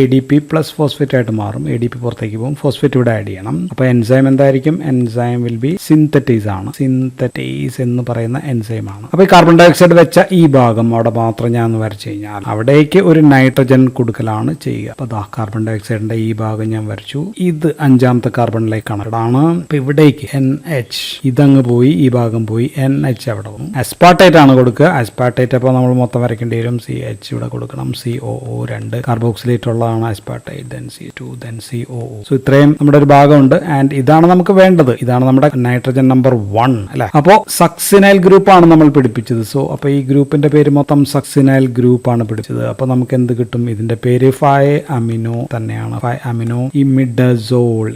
ADP പ്ലസ് ഫോസ്ഫേറ്റ് ആയിട്ട് മാറും. ADP പുറത്തേക്ക് പോകും, ഫോസ്ഫേറ്റ് ഇവിടെ ആഡ് ചെയ്യണം. അപ്പൊ എൻസൈം എന്തായിരിക്കും? എൻസൈം വിൽ ബി സിന്തറ്റൈസ് ആണ്. സിന്തറ്റൈസ് എന്ന് പറയുന്ന എൻസൈം ആണ്. അപ്പൊ ഈ കാർബൺ ഡൈ ഓക്സൈഡ് വെച്ച ഈ ഭാഗം അവിടെ മാത്രം ഞാൻ വരച്ചു കഴിഞ്ഞാൽ അവിടേക്ക് ഒരു നൈട്രജൻ കൊടുക്കലാണ് ചെയ്യുക. അപ്പൊ കാർബൺ ഡൈ ഓക്സൈഡിന്റെ ഈ ഭാഗം ഞാൻ വരച്ചു. ഇത് 5ാമത്തെ കാർബണിലേക്ക് കണക്റ്റഡ് ആണ്. അപ്പൊ ഇവിടേക്ക് NH ഇതങ്ങ് പോയി, ഈ ഭാഗം പോയി, NH അവിടെ പോകും. അസ്പാർട്ടേറ്റ് ആണ് കൊടുക്കുക. അസ്പാർട്ടേറ്റ് അപ്പോൾ നമ്മൾ മൊത്തം വരയ്ക്കേണ്ടി വരും. CH ഇവിടെ കൊടുക്കണം. COO2 കാർബോക്സിലേറ്റ് ഉള്ളതാണ് aspartate, then C2, then COO. So ഇത്രയും നമ്മുടെ ഒരു ഭാഗമുണ്ട്. ആൻഡ് ഇതാണ് നമുക്ക് വേണ്ടത്. ഇതാണ് നമ്മുടെ നൈട്രജൻ നമ്പർ 1 അല്ലെ. അപ്പോൾ സക്സിനൈൽ ഗ്രൂപ്പ് ആണ് നമ്മൾ പിടിപ്പിച്ചത്. സോ അപ്പൊ ഈ ഗ്രൂപ്പിന്റെ പേര് മൊത്തം സക്സിനൈൽ ഗ്രൂപ്പ് ആണ് പിടിച്ചത്. അപ്പൊ നമുക്ക് എന്ത് കിട്ടും? ഇതിന്റെ പേര് 5-അമിനോ തന്നെയാണ്. 5-അമിനോ ഇമിഡസോൾ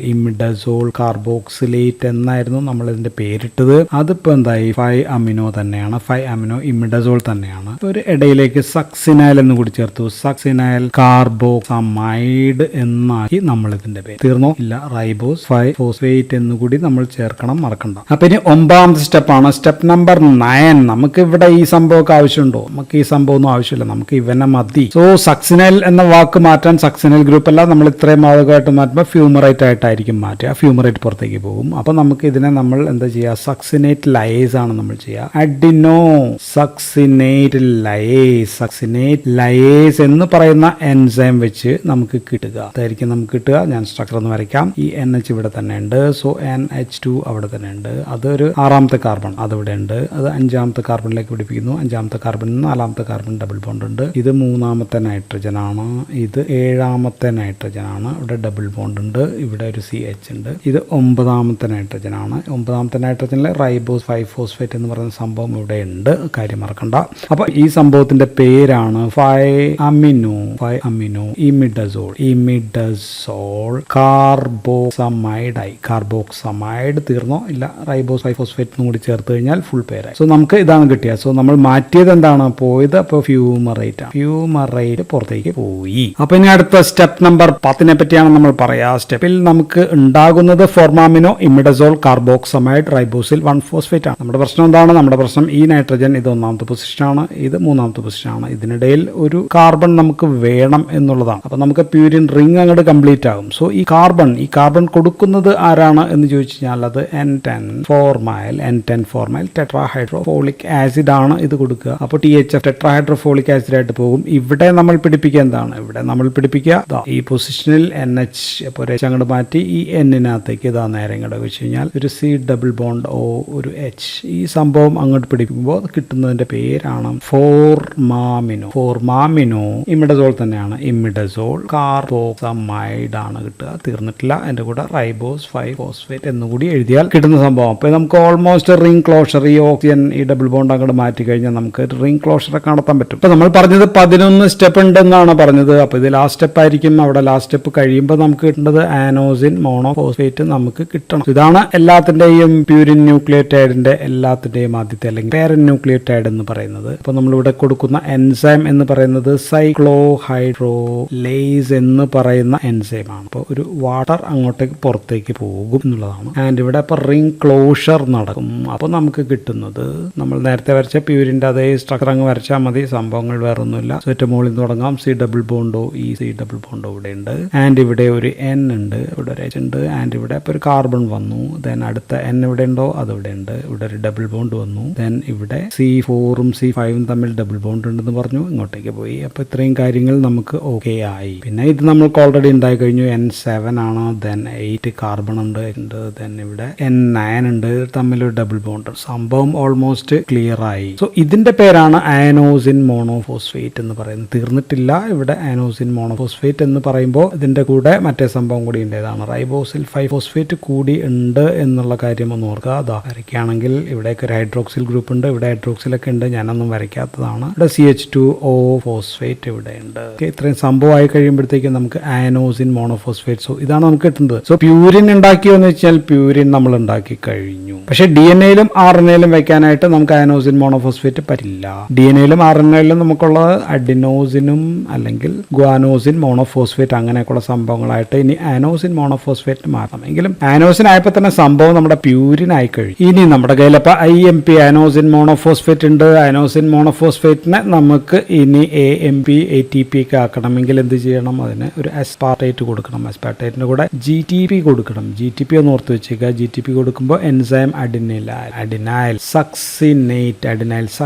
കാർബോക്സിലേറ്റ് എന്നായിരുന്നു നമ്മൾ ഇതിന്റെ പേരിട്ടത്. അതിപ്പോ എന്തായി? 5-അമിനോ തന്നെയാണ്. 5-അമിനോ ഇമിഡസോൾ തന്നെയാണ്. ഒരു ഇടയിലേക്ക് സക്സിനൈൽ എന്ന് കൂടി ചേർത്തു. സക്സിനൈൽ കാർബോക്സമൈഡ് എന്നാക്കി നമ്മൾ ഇതിന്റെ പേര്. തീർന്നോ? ഇല്ല. റൈബോസ് 5-ഫോസ്ഫേറ്റ് എന്നുകൂടി നമ്മൾ ചേർക്കണം, മറക്കണ്ട. അപ്പൊ ഇനി 9ാമത്തെ സ്റ്റെപ്പാണ്. Step number 9. നമുക്ക് ഇവിടെ ഈ സംഭവമൊക്കെ ആവശ്യമുണ്ടോ? നമുക്ക് ഈ സംഭവം ഒന്നും ആവശ്യമില്ല, നമുക്ക് ഇവനെ മതി. സോ സക്സിനൈൽ എന്ന വാക്ക് മാറ്റാൻ സക്സിനൈൽ ഗ്രൂപ്പ് അല്ല, നമ്മൾ ഇത്രയും ഭാഗമായിട്ട് മാറ്റുമ്പോൾ ഫ്യൂമറേറ്റ് ആയിട്ടായിരിക്കും മാറ്റുക. ഫ്യൂമറേറ്റ് പുറത്തേക്ക് പോകും. അപ്പൊ നമുക്ക് ഇതിനെ നമ്മൾ എന്താ ചെയ്യുക? സക്സിനേറ്റ് ലയേസ് ആണ് നമ്മൾ ചെയ്യുക. അഡിനോ സക്സിനേറ്റ് ലയേസ് എന്ന് പറയുന്ന എൻസൈം വെച്ച് നമുക്ക് കിട്ടുക. അതായിരിക്കും നമുക്ക് കിട്ടുക. ഞാൻ സ്ട്രക്ചർ ഒന്ന് വരയ്ക്കാം. ഈ NH ഇവിടെ തന്നെ ഉണ്ട്. സോ NH2 അവിടെ തന്നെ ഉണ്ട്. അതൊരു 6ാമത്തെ കാർബൺ അതിവിടെ ഉണ്ട്. അത് 5ാമത്തെ കാർബണിലേക്ക് പിടിപ്പിക്കുന്നു. 5ാമത്തെ കാർബണിൽ 4ാമത്തെ കാർബൺ ഡബിൾ ബോണ്ട് ഉണ്ട്. ഇത് 3ാമത്തെ നൈട്രജൻ ആണ്. ഇത് 7ാമത്തെ നൈട്രജൻ ആണ്. ഇവിടെ ഡബിൾ ബോണ്ട് ഉണ്ട്. ഇവിടെ ഒരു CH ഉണ്ട്. ഇത് 9ാമത്തെ നൈട്രജൻ ആണ്. 9ാമത്തെ നൈട്രജനിൽ റൈബോസ് 5-ഫോസ്ഫേറ്റ് എന്ന് പറയുന്ന സംഭവം ഇവിടെ ഉണ്ട്. കാര്യം മറക്കണ്ട. അപ്പൊ ഈ സംഭവത്തിന്റെ പേരാണ് 5-അമിനോ ഇമിഡസോൾ കാർബോക്സമൈഡ്. തീർന്നോ? ഇല്ല. റൈബോസ് 5-ഫോസ്ഫേറ്റ് കൂടി ചേർത്ത് കഴിഞ്ഞാൽ ഫുൾ പേരായി. സോ നമുക്ക് ഇതാണ് കിട്ടിയത്. സോ നമ്മൾ മാറ്റിയത് എന്താണ്? പോയത് അപ്പോൾ ഫ്യൂമറേറ്റ് ആണ്. ഫ്യൂമറേറ്റ് പുറത്തേക്ക് പോയി. അപ്പൊ ഇനി അടുത്ത സ്റ്റെപ്പ് നമ്പർ 10 പറ്റിയാണ് നമ്മൾ പറയാ. സ്റ്റെപ്പിൽ നമുക്ക് ഉണ്ടാകുന്നത് ഫോർമാമിനോ ഇമിഡസോൾ കാർബോക്സമൈഡ് റൈബോസിൽ 1-ഫോസ്ഫേറ്റ് ആണ്. നമ്മുടെ പ്രശ്നം എന്താണ്? നമ്മുടെ പ്രശ്നം ഈ നൈട്രജൻ ഇത് 1ാമത്തെ പൊസിഷനാണ്, ഇത് 3ാമത്തെ പൊസിഷനാണ്. ഇതിനിടയിൽ ഒരു കാർബൺ നമുക്ക് വേണം എന്നുള്ളതാണ്. അപ്പൊ നമുക്ക് പ്യൂരിൻ റിംഗ് അങ്ങോട്ട് കംപ്ലീറ്റ് ആകും. സോ ഈ കാർബൺ കൊടുക്കുന്നത് ആരാണ് എന്ന് ചോദിച്ചു കഴിഞ്ഞാൽ അത് N10 ഫോർമൈൽ ടെട്രാഹൈഡ്രോഫോളിക് ആസിഡ് ആണ് ഇത് കൊടുക്കുക. അപ്പോൾ THF ടെട്രാഹൈഡ്രോഫോളിക് ആസിഡ് ആയിട്ട് പോകും. ഇവിടെ നമ്മൾ പിടിപ്പിക്കുക എന്താണ്? ഇവിടെ നമ്മൾ പിടിപ്പിക്കുക ഈ പൊസിഷനിൽ NH അപ്പോൾ അങ്ങോട്ട് മാറ്റി ഈ N-നകത്തേക്ക് ഇതാ നേരെ ഇങ്ങോട്ട് വെച്ച് കഴിഞ്ഞാൽ ഒരു C ഡബിൾ ബോണ്ട് O ഒരു H. ഈ സംഭവം അങ്ങോട്ട് പിടിപ്പിക്കുമ്പോൾ കിട്ടുന്നതിന്റെ പേരാണ് ഫോർമാമിനോ ഇമിഡസോൾ തന്നെയാണ്. ഇമിഡസോൾ കാർബോക്സമൈഡ് ആണ് കിട്ടുക. തീർന്നിട്ടില്ല. അതിന്റെ കൂടെ റൈബോസ് 5-ഫോസ്ഫേറ്റ് എന്നുകൂടി എഴുതിയാൽ കിട്ടുന്ന സംഭവം. അപ്പൊ നമുക്ക് ഓൾമോസ്റ്റ് റിംഗ് ക്ലോഷർ, ഈ ഓക്സിജൻ ഈ ഡബിൾ ബോണ്ട് അങ്ങോട്ട് മാറ്റി കഴിഞ്ഞാൽ നമുക്ക് റിംഗ് ക്ലോഷർ ഒക്കെ നടത്താൻ പറ്റും. ഇപ്പൊ നമ്മൾ പറഞ്ഞത് 11 സ്റ്റെപ്പ് ഉണ്ടെന്നാണ് പറഞ്ഞത്. അപ്പൊ ഇത് ലാസ്റ്റ് സ്റ്റെപ്പ് ആയിരിക്കും. അവിടെ ലാസ്റ്റ് സ്റ്റെപ്പ് കഴിയുമ്പോൾ നമുക്ക് കിട്ടുന്നത് ആനോസിൻ മോണോഫോസ്ഫേറ്റ് നമുക്ക് കിട്ടണം. ഇതാണ് എല്ലാത്തിന്റെയും പ്യൂരിൻ ന്യൂക്ലിയോടൈഡിന്റെ എല്ലാത്തിന്റെയും ആദ്യത്തെ അല്ലെങ്കിൽ പേരന്റ് ന്യൂക്ലിയോടൈഡ് എന്ന് പറയുന്നത്. അപ്പൊ നമ്മളിവിടെ കൊടുക്കുന്ന എൻസൈം എന്ന് പറയുന്നത് സൈക്ലോഹൈഡ്രോലേസ് എന്ന് പറയുന്ന എൻസൈം ആണ്. അപ്പോൾ ഒരു വാട്ടർ അങ്ങോട്ടേക്ക് പുറത്തേക്ക് പോകും എന്നുള്ളതാണ്. ആൻഡ് ഇവിടെ ഇപ്പൊ റിംഗ് ക്ലോഷർ നടക്കും. അപ്പൊ നമുക്ക് കിട്ടുന്നത് നമ്മൾ നേരത്തെ വരച്ച പ്യൂരിന്റെ അതേ സ്ട്രക്ചർ അങ്ങ് വരച്ചാൽ മതി. സംഭവങ്ങൾ വേറെ ഒന്നുമില്ല. ഏറ്റവും മുകളിൽ തുടങ്ങാം. C ഡബിൾ ബോണ്ടോ ഈ C ഡബിൾ ബോണ്ടോ ഇവിടെ ഉണ്ട്. ആൻഡ് ഇവിടെ ഒരു N ഉണ്ട്, ഇവിടെ ഒരു H ഉണ്ട്. ആൻഡ് ഇവിടെ ഇപ്പൊ ഒരു കാർബൺ വന്നു. ദെൻ അടുത്ത N ഇവിടെ ഉണ്ടോ? അതിവിടെ ഉണ്ട്. ഇവിടെ ഒരു ഡബിൾ ബോണ്ട് വന്നു. ദെൻ ഇവിടെ C4ഉം C5ഉം തമ്മിൽ ഡബിൾ ബോണ്ട് ഉണ്ടെന്ന് പറഞ്ഞു. ഇങ്ങോട്ടേക്ക് പോയി. അപ്പൊ ഇത്രയും കാര്യങ്ങൾ നമുക്ക് ഓക്കെ ആയി. പിന്നെ ഇത് നമ്മൾക്ക് ഓൾറെഡി ഉണ്ടായി കഴിഞ്ഞു. N7 ആണ്. ദെൻ 8 കാർബൺ ഉണ്ട്. ദെൻ ഇവിടെ N9 ഉണ്ട്. തമ്മിലൊരു ഡബിൾ ബോണ്ട്. സംഭവം ഓൾമോസ്റ്റ് ക്ലിയർ ആയി. സോ ഇതിന്റെ പേരാണ് ആനോസിൻ മോണോഫോസ്ഫേറ്റ് എന്ന് പറയുന്നത്. തീർന്നിട്ടില്ല. ഇവിടെ ആനോസിൻ മോണോഫോസ്ഫേറ്റ് എന്ന് പറയുമ്പോൾ ഇതിന്റെ കൂടെ മറ്റേ സംഭവം കൂടി ഉണ്ട്. ഏതാണ്? റൈബോസിൽ 5-ഫോസ്ഫേറ്റ് കൂടി ഉണ്ട് എന്നുള്ള കാര്യം ഒന്ന് ഓർക്കുക. അതാ വരയ്ക്കുകയാണെങ്കിൽ ഇവിടേക്ക് ഒരു ഹൈഡ്രോക്സിൽ ഗ്രൂപ്പ് ഉണ്ട്. ഇവിടെ ഹൈഡ്രോക്സിൽ ബുക്സിലൊക്കെ ഉണ്ട്, ഞാനൊന്നും വരയ്ക്കാത്തതാണ്. ഇവിടെ CH2O ഫോസ്ഫേറ്റ് ഇവിടെ ഉണ്ട്. ഇത്രയും സംഭവമായി കഴിയുമ്പോഴത്തേക്കും നമുക്ക് അയനോസിൻ മോണോഫോസ്ഫേറ്റ്. സോ ഇതാണ് നമുക്ക് കിട്ടുന്നത്. സോ പ്യൂരിൻ ഉണ്ടാക്കിയോ എന്ന് വെച്ചാൽ പ്യൂരിൻ നമ്മൾ ഉണ്ടാക്കി കഴിഞ്ഞു. പക്ഷേ DNA-യിലും RNA-യിലും വെക്കാനായിട്ട് നമുക്ക് അയനോസിൻ മോണോഫോസ്ഫേറ്റ് പറ്റില്ല. DNA-യിലും RNA-യിലും നമുക്കുള്ളത് അഡിനോസിനും അല്ലെങ്കിൽ ഗ്വാനോസിൻ മോണോഫോസ്ഫേറ്റ് അങ്ങനെയൊക്കെയുള്ള സംഭവങ്ങളായിട്ട് ഇനി അയനോസിൻ മോണോഫോസ്ഫേറ്റ് മാറണം. എങ്കിലും അയനോസിൻ ആയപ്പോൾ തന്നെ സംഭവം നമ്മുടെ പ്യൂരിൻ ആയി കഴിഞ്ഞു. ഇനി നമ്മുടെ കയ്യിൽ അപ്പോൾ IMP അയനോസിൻ മോണോഫോസ്ഫേറ്റ് ഉണ്ട്. അയനോസിൻ മോണോഫോസ്ഫേറ്റിനെ നമുക്ക് ഇനി AMP ATP ഒക്കെ ആക്കണമെങ്കിൽ എന്ത് ചെയ്യണം? അതിന് ഒരു അസ്പാർട്ടേറ്റ് കൊടുക്കണം. അസ്പാർട്ടേറ്റിന്റെ കൂടെ GTP കൊടുക്കണം. GTP ഒന്ന് ഓർത്ത് വെച്ചേക്കുക. GTP കൊടുക്കുമ്പോൾ എൻസൈം അഡിനൈൽ സക്സിനേറ്റ്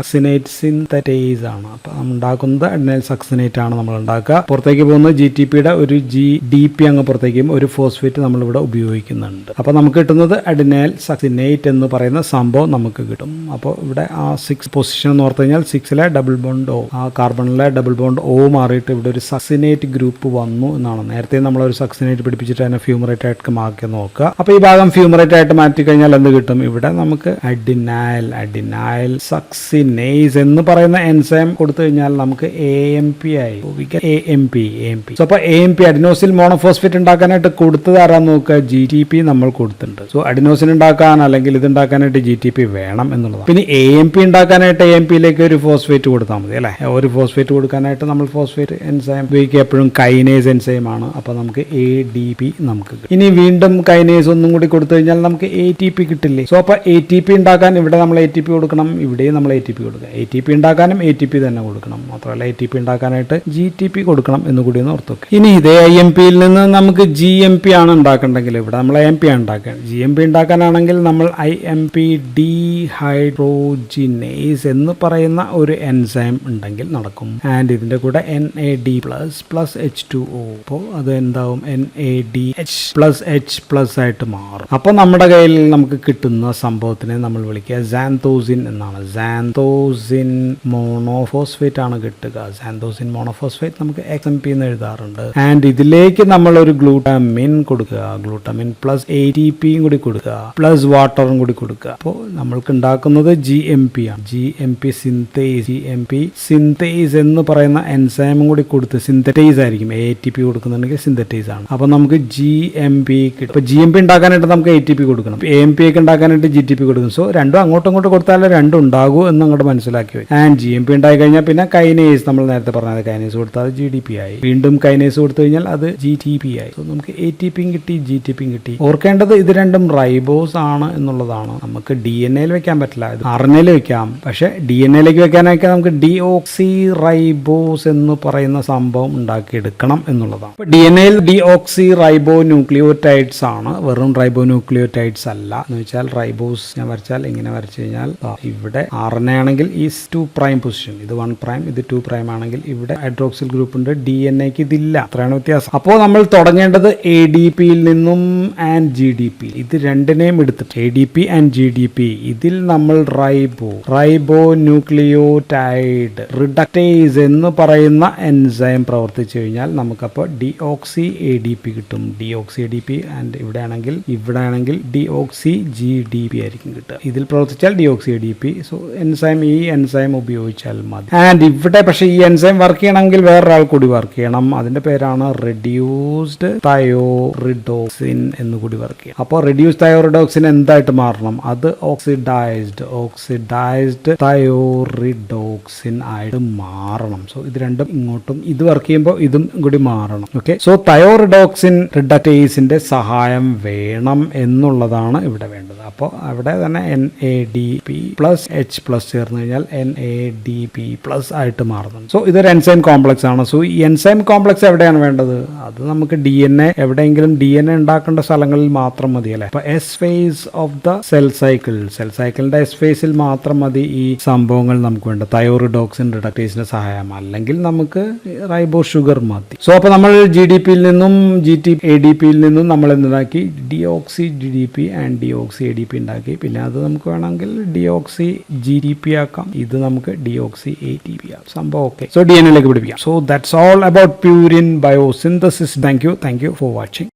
സിന്തറ്റേസ് ആണ്. അപ്പൊ നമ്മൾ ഉണ്ടാക്കുന്നത് അഡിനൈൽ സക്സിനേറ്റ് ആണ് നമ്മൾ ഉണ്ടാക്കുക. പുറത്തേക്ക് പോകുന്ന GTPയുടെ ഒരു DP അങ്ങ് പുറത്തേക്കും ഒരു ഫോസ്ഫേറ്റ് നമ്മളിവിടെ ഉപയോഗിക്കുന്നുണ്ട്. അപ്പൊ നമുക്ക് കിട്ടുന്നത് അഡിനൈൽ സക്സിനേറ്റ് എന്ന് പറയുന്ന സംഭവം നമുക്ക് കിട്ടും. അപ്പോൾ ഇവിടെ ആ 6 പൊസിഷൻ എന്ന് ഓർത്ത് കഴിഞ്ഞാൽ 6-ലെ ഡബിൾ ബോണ്ട് O, ആ കാർബണിലെ ഡബിൾ ബോണ്ട് O മാറിയിട്ട് ഇവിടെ ഒരു സക്സിനേറ്റ് ഗ്രൂപ്പ് വന്നു എന്നാണ്. നേരത്തെ നമ്മളൊരു സക്സിനേറ്റ് പിടിപ്പിച്ചിട്ട് അതിനെ ഫ്യൂമറേറ്റ് ആയിട്ട് മാറ്റി നോക്കുക. അപ്പൊ ഈ ഭാഗം ഫ്യൂമറേറ്റ് ആയിട്ട് മാറ്റി കഴിഞ്ഞാൽ എന്ത് കിട്ടും? ഇവിടെ നമുക്ക് അഡിനൈൽ സക്സിനേസ് എന്ന് പറയുന്ന എൻസൈം കൊടുത്തു കഴിഞ്ഞാൽ നമുക്ക് AMP ആയി. AMP. സോ അപ്പൊ AMP അഡിനോസിൻ മോണോഫോസ്ഫേറ്റ് ഉണ്ടാക്കാനായിട്ട് കൊടുത്തത് ആരാന്ന് നോക്കുക? GTP നമ്മൾ കൊടുത്തിട്ടുണ്ട്. സോ അഡിനോസിൻ ഉണ്ടാക്കാൻ അല്ലെങ്കിൽ ഇത് ഉണ്ടാക്കാനായിട്ട് GTP വേണം എന്നുള്ളതാണ്. പിന്നെ AMP ഉണ്ടാക്കാനായിട്ട് AMPയിലേക്ക് ഒരു ഫോസ്ഫേറ്റ് കൊടുത്താൽ മതി അല്ലെ. ഒരു ഫോസ്ഫേറ്റ് കൊടുക്കാനായിട്ട് നമ്മൾ ഫോസ്ഫേറ്റ് എൻസൈം ഉപയോഗിക്കുക എപ്പോഴും കൈനേസ് എൻസൈം ആണ്. അപ്പൊ നമുക്ക് ADP നമുക്ക് കിട്ടും. ഇനി വീണ്ടും കൈനേസ് ഒന്നും കൂടി കൊടുത്തു കഴിഞ്ഞാൽ നമുക്ക് ATP കിട്ടില്ലേ? സോ അപ്പൊ ATP ഉണ്ടാക്കാൻ ഇവിടെ നമ്മൾ ATP കൊടുക്കണം, ഇവിടെയും നമ്മൾ ATP കൊടുക്കുക. ATP ഉണ്ടാക്കാനും ATP തന്നെ കൊടുക്കണം. മാത്രമല്ല ATP ഉണ്ടാക്കാനായിട്ട് GTP കൊടുക്കണം എന്നുകൂടി ഒന്ന് ഓർത്ത് വെക്കുക. ഇനി ഇതേ IMPയിൽ നിന്ന് നമുക്ക് GMP ആണ് ഉണ്ടാക്കണ്ടെങ്കിൽ ഇവിടെ നമ്മൾ IMP ആണ് ഉണ്ടാക്കുകയാണ്. GMP ഉണ്ടാക്കാനാണെങ്കിൽ നമ്മൾ IMP ഡീഹൈഡ്രോജിനേസ് എന്ന് പറയുന്ന ഒരു എൻസൈം ഉണ്ടെങ്കിൽ നടക്കും. ആൻഡ് ഇതിന്റെ കൂടെ NAD+ H2O. അപ്പോൾ അത് എന്താവും? NADH+H+ ആയിട്ട് മാറും. അപ്പോൾ നമ്മുടെ കയ്യിൽ നമുക്ക് കിട്ടുന്ന സംഭവത്തിനെ നമ്മൾ വിളിക്കുക സാന്തോസിൻ എന്നാണ്. സാന്തോസിൻ മോണോഫോസ്ഫേറ്റ് ആണ് കിട്ടുക. സാന്തോസിൻ മോണോഫോസ്ഫേറ്റ് നമുക്ക് XMP എന്ന് എഴുതാറുണ്ട്. ആൻഡ് ഇതിലേക്ക് നമ്മൾ ഒരു ഗ്ലൂട്ടാമിൻ കൊടുക്കുക. ഗ്ലൂട്ടാമിൻ പ്ലസ് ATPയും കൂടി കൊടുക്കുക, പ്ലസ് വാട്ടറും കൂടി കൊടുക്കുക. അപ്പോൾ നമ്മൾക്ക് ഉണ്ടാക്കുന്നത് GMP ആണ്. GMP സിന്തേസ് എന്ന് പറയുന്ന എൻസൈമും കൂടി കൊടുത്ത് സിന്തറ്റൈസ് ആയിരിക്കും. ATP കൊടുക്കുന്നുണ്ടെങ്കിൽ സിന്തറ്റൈസ് ആണ്. അപ്പൊ നമുക്ക് GMP കിട്ടും. അപ്പൊ GMP ഉണ്ടാക്കാനായിട്ട് നമുക്ക് ATP കൊടുക്കണം, AMP ഒക്കെ ഉണ്ടാക്കാനായിട്ട് GTP കൊടുക്കും. സോ രണ്ടും അങ്ങോട്ടും ഇങ്ങോട്ടും കൊടുത്താലേ രണ്ടും ഉണ്ടാകൂ എന്ന് അങ്ങോട്ട് മനസ്സിലാക്കി വരും. ആൻഡ് GMP ഉണ്ടായി കഴിഞ്ഞാൽ പിന്നെ കൈനേസ്, നമ്മൾ നേരത്തെ പറഞ്ഞത് കൈനേസ് കൊടുത്താൽ അത് GDP ആയി. വീണ്ടും കൈനേസ് കൊടുത്തു കഴിഞ്ഞാൽ അത് GTP ആയി. സോ നമുക്ക് ATPയും കിട്ടി, GTPയും കിട്ടി. ഓർക്കേണ്ടത് ഇത് രണ്ടും റൈബോസ് ആണ് എന്നുള്ളതാണ്. നമുക്ക് DNA-യിൽ വെക്കാൻ പറ്റില്ല, ഇത് RNA-യിൽ വെക്കാം. പക്ഷെ DNA-യിലേക്ക് വെക്കാനൊക്കെ നമുക്ക് ഡിയോക്സി റൈബോസ് എന്ന് പറയുന്ന സംഭവം ഉണ്ടാക്കിയെടുക്കണം എന്നുള്ളതാണ്. DNA-യിൽ ഡിയോക്സി റൈബോ ന്യൂക്ലിയോടൈഡ്സ് ആണ്, വെറും റൈബോ ന്യൂക്ലിയോടൈഡ്സ് അല്ല. എന്ന് വെച്ചാൽ റൈബോസ് ഞാൻ വരച്ചാൽ ഇങ്ങനെ വരച്ചു കഴിഞ്ഞാൽ ഇവിടെ RNA ആണെങ്കിൽ ഈ 2' പൊസിഷൻ, ഇത് 1', ഇത് 2' ആണെങ്കിൽ ഇവിടെ ഹൈഡ്രോക്സിൽ ഗ്രൂപ്പ് ഉണ്ട്. DNA-ക്ക് ഇതില്ല. അത്രയാണ് വ്യത്യാസം. അപ്പോൾ നമ്മൾ തുടങ്ങേണ്ടത് ADPയിൽ നിന്നും ആൻഡ് GDP, ഇത് രണ്ടിനെയും എടുത്തിട്ട് ADP ആൻഡ് GDP, ഇതിൽ നമ്മൾ റൈബോ ന്യൂക്ലിയോടൈഡ് റിഡക്ടേസ് എന്ന് പറയുന്ന എൻസൈം പ്രവർത്തിച്ചു കഴിഞ്ഞാൽ നമുക്കപ്പോൾ ഡിയോക്സി ADP കിട്ടും. ഡിയോക്സി ADP ആൻഡ് ഇവിടെ ആണെങ്കിൽ ഡിയോക്സി GDP ആയിരിക്കും കിട്ടുക. ഇതിൽ പ്രവർത്തിച്ചാൽ ഡിയോക്സി ADP. സോ ഈ എൻസൈം ഉപയോഗിച്ചാൽ മതി. ആൻഡ് ഇവിടെ പക്ഷേ ഈ എൻസൈം വർക്ക് ചെയ്യണമെങ്കിൽ വേറൊരാൾ കൂടി വർക്ക് ചെയ്യണം. അതിന്റെ പേരാണ് റെഡ്യൂസ്ഡ് തയോറിഡോക്സിൻ എന്ന് കൂടി വർക്ക് ചെയ്യണം. അപ്പോൾ റെഡ്യൂസ്ഡ് തയോറിഡോക്സിൻ എന്തായിട്ട് മാറണം? അത് ഓക്സിഡൈസ്ഡ് തയോറിഡോക്സിൻ ആയിട്ട് മാറണം. സോ ഇത് രണ്ടും ഇങ്ങോട്ടും ഇത് വർക്ക് ചെയ്യുമ്പോൾ ഇതും കൂടി മാറണം. ഓക്കെ, സോ തയോറിഡോക്സിൻ റിഡക്ടേസിന്റെ സഹായം വേണം എന്നുള്ളതാണ് ഇവിടെ വേണ്ടത്. അപ്പോൾ അവിടെ തന്നെ NADP+H+ ചേർന്ന് കഴിഞ്ഞാൽ NADP+ ആയിട്ട് മാറുന്നുണ്ട്. സോ ഇതൊരു എൻസൈം കോംപ്ലക്സ് ആണ്. സോ ഈ എൻസൈം കോംപ്ലക്സ് എവിടെയാണ് വേണ്ടത്? അത് നമുക്ക് DNA എവിടെയെങ്കിലും DNA ഉണ്ടാക്കേണ്ട സ്ഥലങ്ങളിൽ മാത്രം മതി അല്ലേ. അപ്പൊ S phase of the cell സൈക്കിളിന്റെ S phaseൽ മാത്രം മതി ഈ സംഭവങ്ങൾ നമുക്ക് വേണ്ട. തയോറിഡോക്സിൻ റിഡക്ടേസിന്റെ സഹായം, അല്ലെങ്കിൽ നമുക്ക് റൈബോ ഷുഗർ മതി. സോ അപ്പൊ നമ്മൾ GDPയിൽ നിന്നും ADPയിൽ നിന്നും നമ്മൾ എന്താക്കി? Deoxy GDP and deoxy ADP ഉണ്ടാക്കി. പിന്നെ അത് നമുക്ക് വേണമെങ്കിൽ ഡിയോക്സി GDP ആക്കാം, ഇത് നമുക്ക് ഡിയോക്സി ATP ആക്കാം. സംഭവം ഓക്കെ. സോ DNA-യിലേക്ക് പിടിപ്പിക്കാം. So that's all about purine biosynthesis. Thank you for watching.